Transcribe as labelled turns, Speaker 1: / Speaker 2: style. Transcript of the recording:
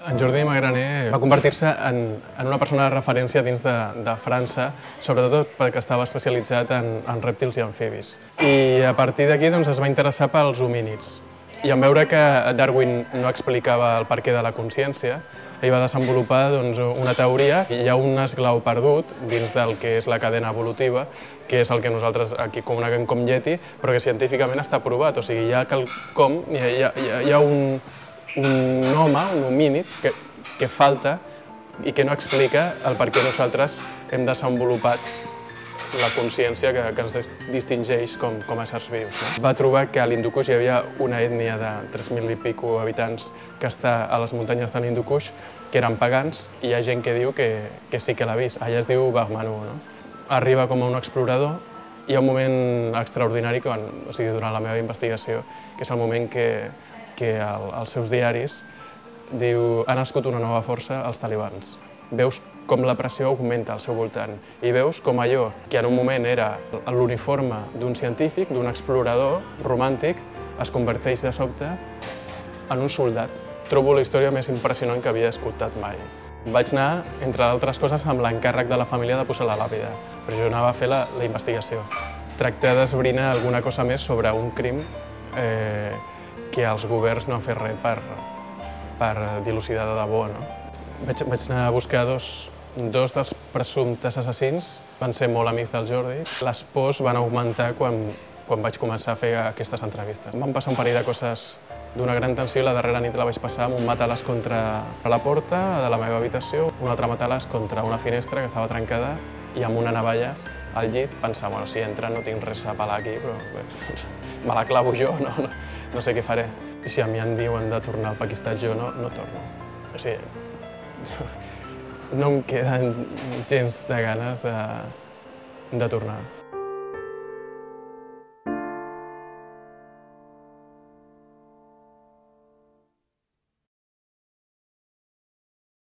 Speaker 1: En Jordi Magraner va convertir-se en una persona de referència dins de França, sobretot perquè estava especialitzat en rèptils i amfibis. I a partir d'aquí es va interessar pels homínids. I en veure que Darwin no explicava el perquè de la consciència, ell va desenvolupar una teoria. Hi ha un esglau perdut dins del que és la cadena evolutiva, que és el que nosaltres aquí coneguem com Yeti, però que científicament està provat. O sigui, hi ha quelcom, hi ha un home, un homínid, que falta i que no explica el per què nosaltres hem desenvolupat la consciència que ens distingeix com a éssers vius. Va trobar que a l'Hindu Kush hi havia una ètnia de 3.000 i pico habitants que està a les muntanyes de l'Hindu Kush, que eren pagans, i hi ha gent que diu que sí que l'ha vist. Allà es diu Bahmanu. Arriba com a un explorador. Hi ha un moment extraordinari durant la meva investigació, que és el moment que als seus diaris diu: ha nascut una nova força, els talibans. Veus com la pressió augmenta al seu voltant i veus com allò que en un moment era l'uniforme d'un científic, d'un explorador romàntic, es converteix de sobte en un soldat. Trobo la història més impressionant que havia escoltat mai. Vaig anar, entre d'altres coses, amb l'encàrrec de la família de posar la làpida, però jo anava a fer la investigació. Tractar d'esbrinar alguna cosa més sobre un crim que els governs no han fet res per dilucidar de debò. Vaig anar a buscar dos dels presumptes assassins, van ser molt amics del Jordi. Les pors van augmentar quan vaig començar a fer aquestes entrevistes. Van passar un parell de coses d'una gran tensió. La darrera nit la vaig passar amb un matalàs contra la porta de la meva habitació, un altre matalàs contra una finestra que estava trencada i amb una navalla al llit, pensar, bueno, si entra no tinc res a pelar aquí, però me la clavo jo, no sé què faré. I si a mi em diuen de tornar al Pakistan, jo no torno. O sigui, no em queden gens de ganes de tornar.